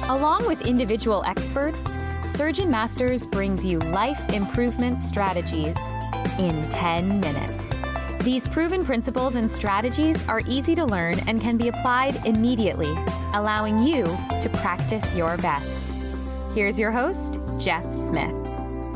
Along with individual experts, Surgeon Masters brings you life improvement strategies in 10 minutes. These proven principles and strategies are easy to learn and can be applied immediately, allowing you to practice your best. Here's your host, Jeff Smith.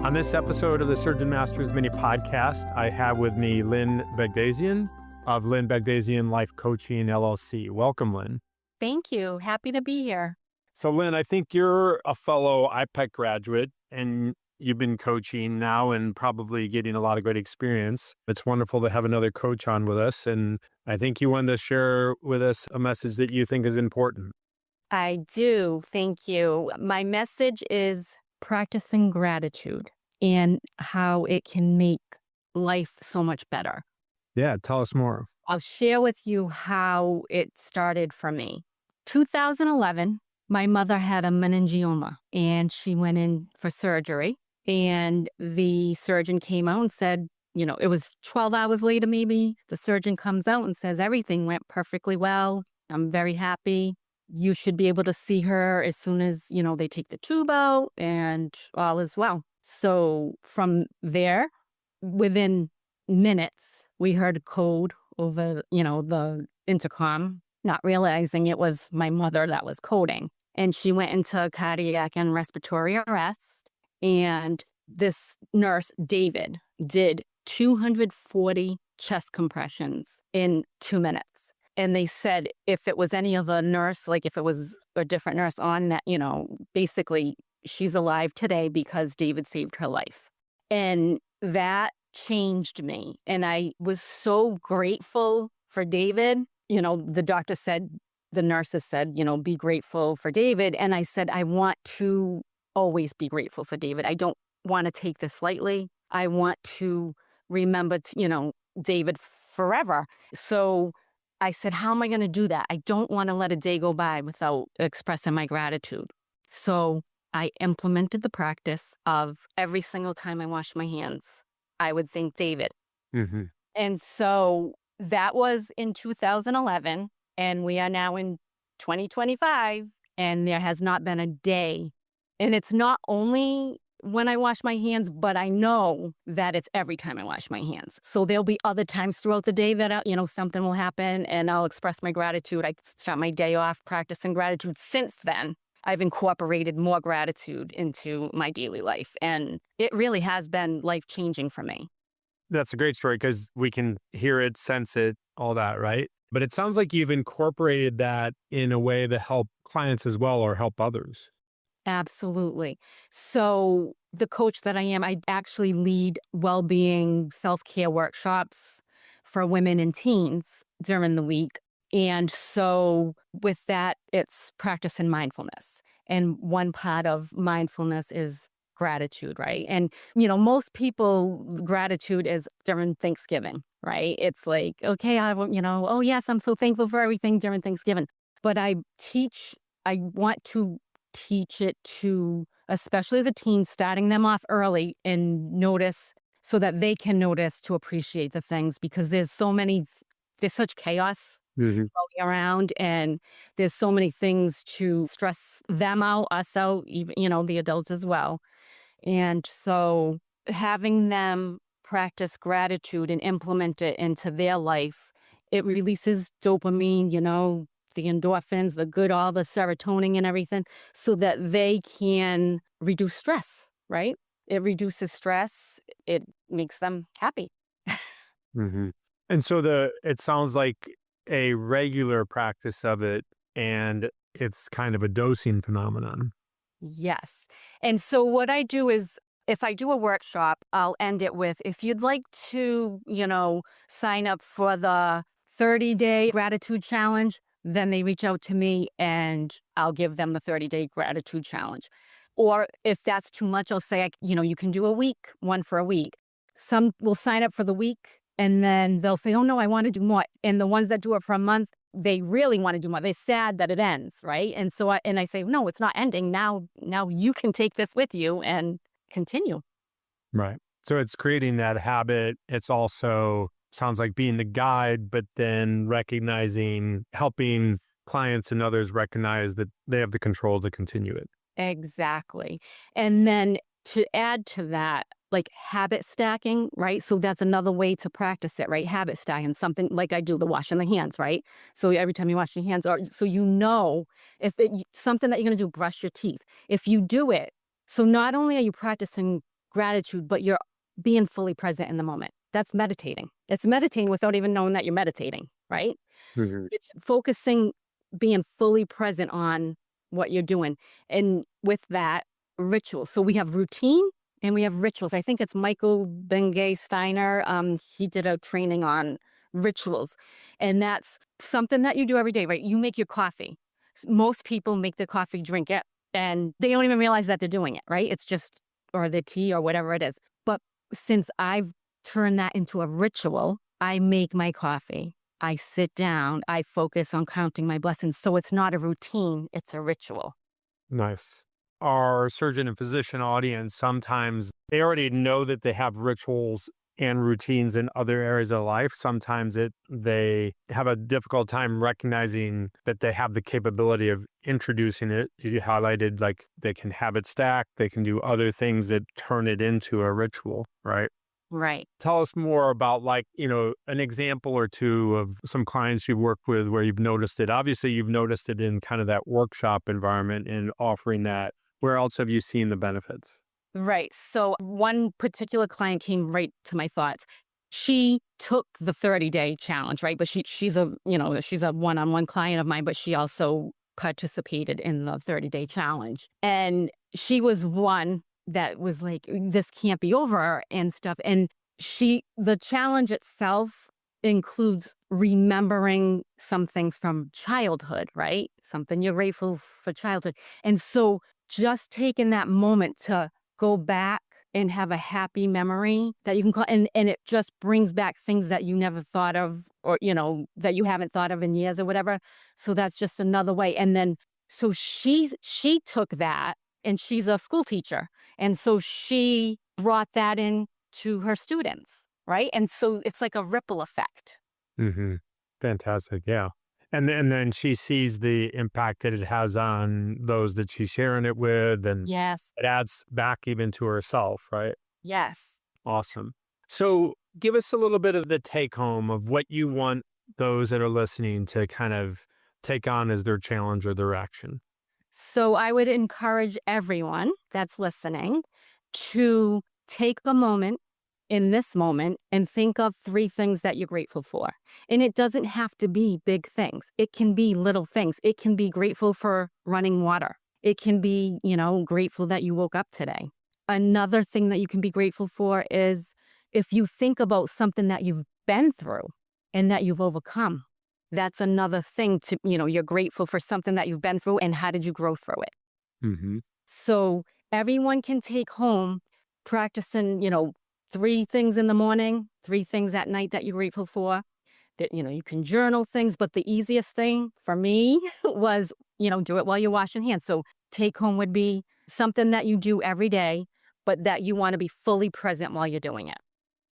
On this episode of the Surgeon Masters mini podcast, I have with me Lynn Bagdasian of Lynn Bagdasian Life Coaching, LLC. Welcome, Lynn. Thank you. Happy to be here. So, Lynn, I think you're a fellow IPEC graduate, and you've been coaching now and probably getting a lot of great experience. It's wonderful to have another coach on with us, and I think you wanted to share with us a message that you think is important. I do. Thank you. My message is practicing gratitude and how it can make life so much better. Yeah, tell us more. I'll share with you how it started for me. 2011, my mother had a meningioma and she went in for surgery, and the surgeon came out and said, it was 12 hours later maybe, the surgeon comes out and says, everything went perfectly well. I'm very happy. You should be able to see her as soon as, they take the tube out, and all is well. So from there, within minutes, we heard a code over, the intercom, not realizing it was my mother that was coding. And she went into cardiac and respiratory arrest. And this nurse, David, did 240 chest compressions in 2 minutes. And they said if it was any other nurse, like if it was a different nurse on that, basically she's alive today because David saved her life. And that changed me. And I was so grateful for David. The doctor said, the nurses said, be grateful for David. And I said, I want to always be grateful for David. I don't want to take this lightly. I want to remember, David forever. So I said, how am I going to do that? I don't want to let a day go by without expressing my gratitude. So I implemented the practice of every single time I wash my hands, I would thank David. Mm-hmm. And so that was in 2011, and we are now in 2025, and there has not been a day. And it's not only when I wash my hands, but I know that it's every time I wash my hands. So there'll be other times throughout the day that, something will happen and I'll express my gratitude. I start my day off practicing gratitude. Since then, I've incorporated more gratitude into my daily life. And it really has been life-changing for me. That's a great story because we can hear it, sense it, all that, right? But it sounds like you've incorporated that in a way to help clients as well or help others. Absolutely. So the coach that I am, I actually lead well-being self-care workshops for women and teens during the week. And so with that, it's practicing mindfulness. And one part of mindfulness is gratitude, right? And, most people, gratitude is during Thanksgiving, right? It's like, okay, oh yes, I'm so thankful for everything during Thanksgiving. But I want to teach it to especially the teens, starting them off early and notice so that they can notice to appreciate the things, because there's such chaos going around, and there's so many things to stress them out, us out, even, the adults as well. And so having them practice gratitude and implement it into their life, it releases dopamine, the endorphins, all the serotonin and everything, so that they can reduce stress, right? It reduces stress. It makes them happy. Mm-hmm. And so it sounds like a regular practice of it, and it's kind of a dosing phenomenon. Yes. And so what I do is, if I do a workshop, I'll end it with, if you'd like to, sign up for the 30-day gratitude challenge, then they reach out to me and I'll give them the 30-day gratitude challenge. Or if that's too much, I'll say, you can do one for a week. Some will sign up for the week and then they'll say, oh no, I want to do more. And the ones that do it for a month, they really want to do more. They're sad that it ends, right? And so I say, no, it's not ending. Now you can take this with you and continue. Right. So it's creating that habit. It's also sounds like being the guide, but then recognizing, helping clients and others recognize that they have the control to continue it. Exactly. And then to add to that, like habit stacking, right? So that's another way to practice it, right? Habit stacking, something like I do the washing the hands, right? So every time you wash your hands, or so if something that you're going to do, brush your teeth. If you do it, so not only are you practicing gratitude, but you're being fully present in the moment. That's meditating. It's meditating without even knowing that you're meditating, right? Mhm. It's focusing, being fully present on what you're doing. And with that, rituals. So we have routine and we have rituals. I think it's Michael Steiner. He did a training on rituals. And that's something that you do every day, right? You make your coffee. Most people make their coffee, drink it, and they don't even realize that they're doing it, right? It's just, or the tea or whatever it is. But since I've turned that into a ritual, I make my coffee. I sit down, I focus on counting my blessings. So it's not a routine, it's a ritual. Nice. Our surgeon and physician audience, sometimes they already know that they have rituals and routines in other areas of life. Sometimes they have a difficult time recognizing that they have the capability of introducing it. You highlighted like they can habit stack, they can do other things that turn it into a ritual, right? Right. Tell us more about an example or two of some clients you've worked with where you've noticed it. Obviously, you've noticed it in kind of that workshop environment and offering that. Where else have you seen the benefits? Right. So one particular client came right to my thoughts. She took the 30-day challenge, right? But she's a one-on-one client of mine, but she also participated in the 30-day challenge. And she was one that was like, this can't be over and stuff. And the challenge itself includes remembering some things from childhood, right? Something you're grateful for childhood. And so just taking that moment to go back and have a happy memory that you can call, and it just brings back things that you never thought of, or, that you haven't thought of in years or whatever. So that's just another way. And then, so she took that, and she's a school teacher. And so she brought that in to her students, right? And so it's like a ripple effect. Mm-hmm. Fantastic. Yeah. And then she sees the impact that it has on those that she's sharing it with. And Yes. it adds back even to herself, right? Yes. Awesome. So give us a little bit of the take home of what you want those that are listening to kind of take on as their challenge or their action. So I would encourage everyone that's listening to take a moment in this moment and think of 3 things that you're grateful for. And it doesn't have to be big things. It can be little things. It can be grateful for running water. It can be, grateful that you woke up today. Another thing that you can be grateful for is if you think about something that you've been through and that you've overcome. That's another thing to, you're grateful for something that you've been through and how did you grow through it? Mm-hmm. So everyone can take home practicing, 3 things in the morning, 3 things at night that you're grateful for. That, you can journal things, but the easiest thing for me was, do it while you're washing hands. So take home would be something that you do every day, but that you want to be fully present while you're doing it.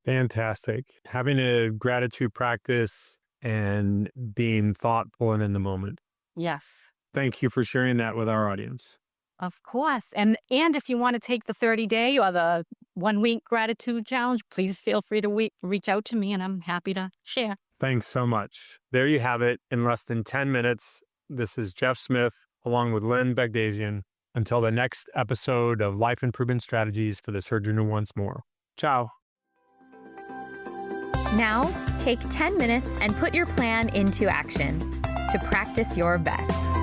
Fantastic. Having a gratitude practice and being thoughtful and in the moment. Yes. Thank you for sharing that with our audience. Of course. And if you want to take the 30-day or the 1-week gratitude challenge, please feel free to reach out to me and I'm happy to share. Thanks so much. There you have it. In less than 10 minutes, this is Jeff Smith along with Lynn Bagdasian. Until the next episode of Life Improvement Strategies for the Surgeon Who Wants More. Ciao. Now, take 10 minutes and put your plan into action to practice your best.